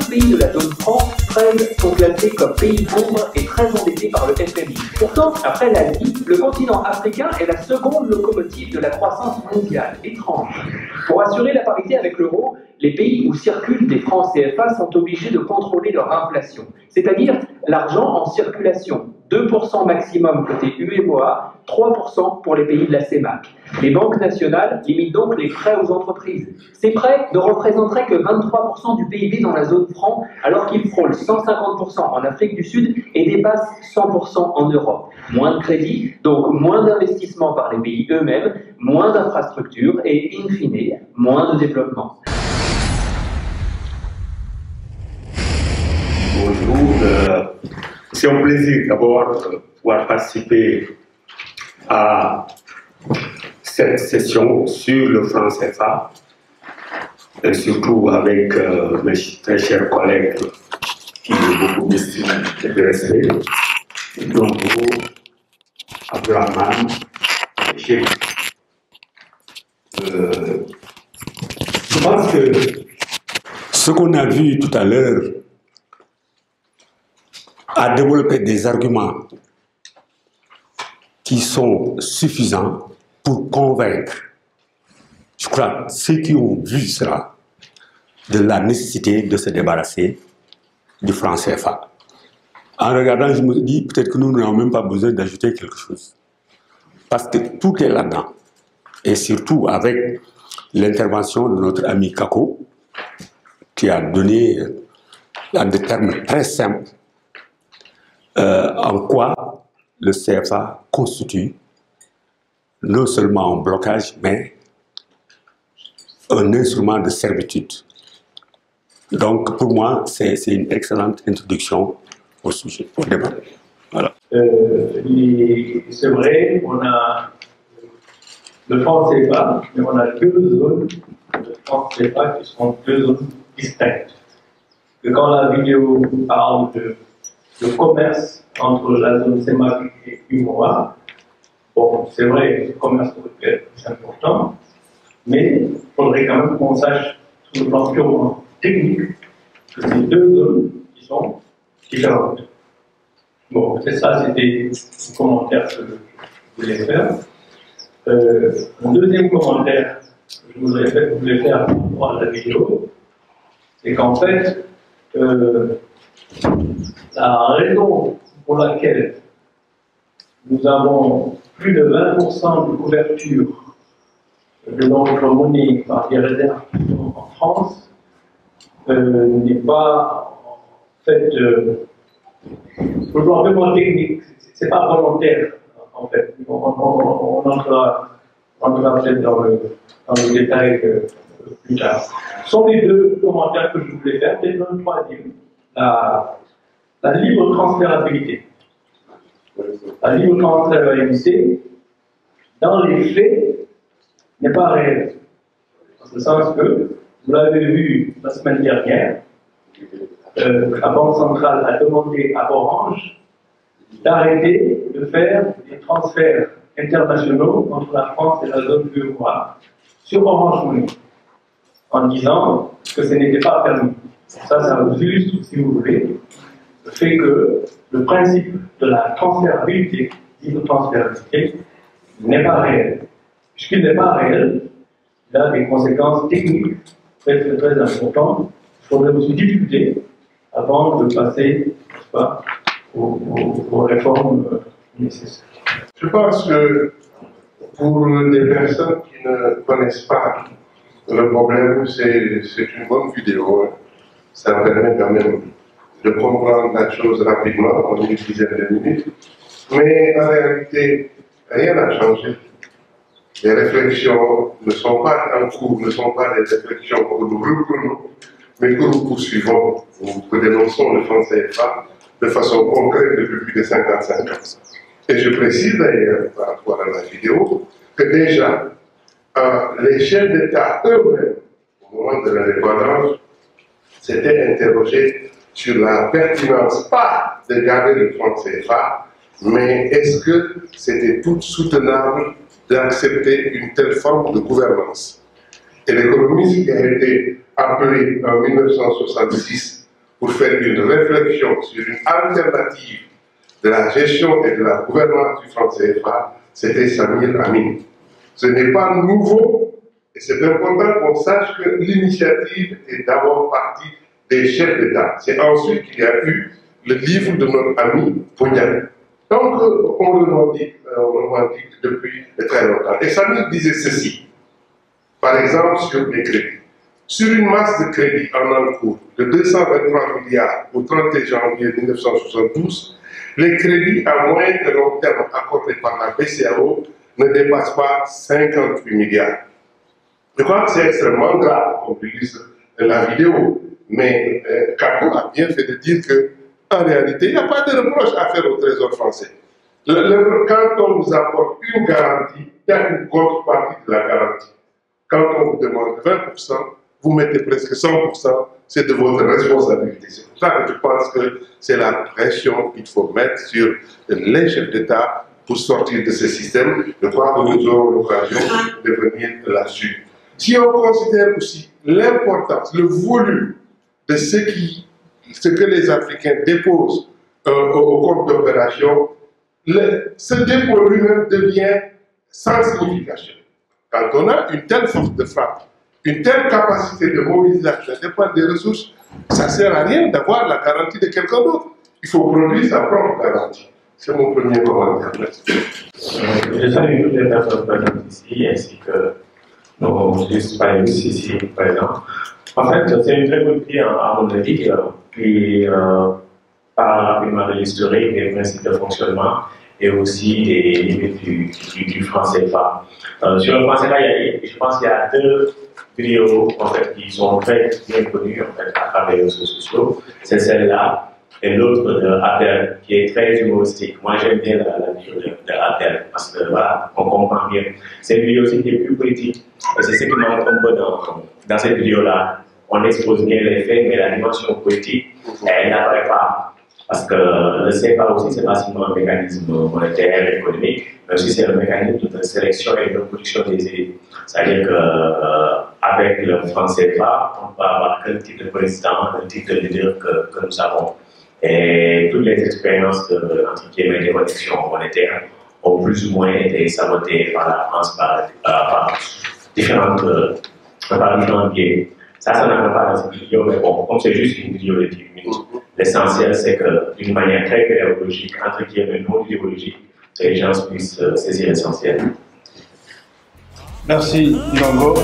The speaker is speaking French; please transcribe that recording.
12 pays de la zone franc, 13 sont classés comme pays pauvres et très endettés par le FMI. Pourtant, après l'Asie, le continent africain est la seconde locomotive de la croissance mondiale. Étrange. Pour assurer la parité avec l'euro, les pays où circulent des francs CFA sont obligés de contrôler leur inflation, c'est-à-dire l'argent en circulation. 2% maximum côté UEMOA, 3% pour les pays de la CEMAC. Les banques nationales limitent donc les prêts aux entreprises. Ces prêts ne représenteraient que 23% du PIB dans la zone franc, alors qu'ils frôlent 150% en Afrique du Sud et dépassent 100% en Europe. Moins de crédit, donc moins d'investissements par les pays eux-mêmes, moins d'infrastructures et, in fine, moins de développement. Bonjour, c'est un plaisir d'abord de pouvoir participer à cette session sur le franc CFA, et surtout avec mes très chers collègues qui ont beaucoup d'estime et de respect, donc Abdelrahman et Cheikh. Je pense que ce qu'on a vu tout à l'heure a développé des arguments qui sont suffisants pour convaincre, je crois, ceux qui ont vu cela, de la nécessité de se débarrasser du franc CFA. En regardant, je me dis peut-être que nous n'avons même pas besoin d'ajouter quelque chose. Parce que tout est là-dedans. Et surtout avec l'intervention de notre ami Kako, qui a donné en des termes très simples en quoi le CFA constitue non seulement un blocage, mais un instrument de servitude. Donc, pour moi, c'est une excellente introduction au sujet, au débat. Voilà. C'est vrai, on a le franc CFA, mais on a deux zones de franc CFA qui sont deux zones distinctes. Et quand la vidéo parle de commerce entre la zone CEMAC et UMOA, bon, c'est vrai, le commerce peut être plus important, mais il faudrait quand même qu'on sache, sur le plan purement technique, que c'est deux zones qui sont différentes. Bon, c'est ça, c'était le commentaire que je voulais faire. Mon deuxième commentaire que je voulais faire par rapport à la vidéo, c'est qu'en fait, la raison pour laquelle nous avons plus de 20% de couverture de notre monnaie par des réserves en France n'est pas en fait au plan vraiment technique, c'est pas volontaire en fait. On entrera peut-être dans le détail plus tard. Ce sont les deux commentaires que je voulais faire, peut-être un troisième. La libre transférabilité. La libre transférabilité, dans les faits, n'est pas réelle. Dans le sens que, vous l'avez vu la semaine dernière, la Banque centrale a demandé à Orange d'arrêter de faire des transferts internationaux entre la France et la zone UEMOA sur Orange Money, en disant que ce n'était pas permis. Ça vous illustre, si vous voulez, le fait que le principe de la transférabilité, libre transférabilité, n'est pas réel. Puisqu'il n'est pas réel, il a des conséquences techniques très importantes. Il faudrait aussi discuter avant de passer pas, aux réformes nécessaires. Je pense que pour des personnes qui ne connaissent pas le problème, c'est une bonne vidéo. Ça permet quand même de comprendre la chose rapidement, en une dizaine de minutes. Mais en réalité, rien n'a changé. Les réflexions ne sont pas en cours, ne sont pas des réflexions que nous reprenons, mais que nous poursuivons, que dénonçons le franc CFA de façon concrète depuis plus de 55 ans. Et je précise d'ailleurs, par rapport à la vidéo, que déjà, les chefs d'État eux-mêmes, au moment de l'indépendance, s'étaient interrogés sur la pertinence, pas de garder le franc CFA, mais est-ce que c'était tout soutenable d'accepter une telle forme de gouvernance. Et l'économiste qui a été appelé en 1966 pour faire une réflexion sur une alternative de la gestion et de la gouvernance du franc CFA, c'était Samir Amin. Ce n'est pas nouveau et c'est important qu'on sache que l'initiative est d'abord partie des chefs d'État. C'est ensuite qu'il y a eu le livre de notre ami Pondiane. Donc, on le revendique depuis très longtemps. Et Samir disait ceci, par exemple sur les crédits. Sur une masse de crédit en encours de 223 milliards au 31 janvier 1972, les crédits à moyen et long terme accordés par la BCEAO ne dépassent pas 58 milliards. Je crois que c'est extrêmement grave, comme le dit la vidéo, mais Kako a bien fait de dire qu'en réalité, il n'y a pas de reproche à faire au Trésor français. Quand on vous apporte une garantie, il y a une contrepartie de la garantie. Quand on vous demande 20%, vous mettez presque 100%, c'est de votre responsabilité. C'est pour ça que je pense que c'est la pression qu'il faut mettre sur les chefs d'État pour sortir de ce système. Je crois que nous aurons l'occasion de venir là-dessus. Si on considère aussi l'importance, le volume de ce que les Africains déposent au compte d'opération, ce dépôt lui-même devient sans signification. Quand on a une telle force de frappe, une telle capacité de mobilisation, dépend des ressources, ça ne sert à rien d'avoir la garantie de quelqu'un d'autre. Il faut produire sa propre garantie. C'est mon premier commentaire. Merci. Je salue toutes les personnes présentes ici, ainsi que nos panélistes ici présents. En fait, c'est une très bonne idée, à mon avis, qui parle rapidement de l'historique, des principes de fonctionnement et aussi des limites du franc CFA. Sur le franc CFA, je pense qu'il y a deux vidéos en fait, qui sont très bien connues en fait, à travers les réseaux sociaux. C'est celle-là et l'autre de Abdel, qui est très humoristique. Moi, j'aime bien la vidéo de Abdel parce que voilà, on comprend bien. C'est une vidéo aussi qui est plus politique. Et c'est ce qui manque un peu dans cette vidéo-là. On expose bien les faits, mais la dimension politique, elle n'apparaît pas. Parce que le CFA aussi, c'est pas seulement un mécanisme monétaire et économique, mais aussi c'est un mécanisme de sélection et de production des élites. C'est-à-dire qu'avec le franc CFA, on peut avoir quel type de président, quel type de leader que nous avons. Et toutes les expériences de déconnexion monétaire ont plus ou moins été sabotées par la France par différents biais. Ça n'en pas dans cette vidéo, mais bon, comme c'est juste une vidéo de 10 minutes, l'essentiel c'est que d'une manière très pédagogique, entre guillemets non idéologique, que les gens puissent saisir l'essentiel. Merci, Ndongo.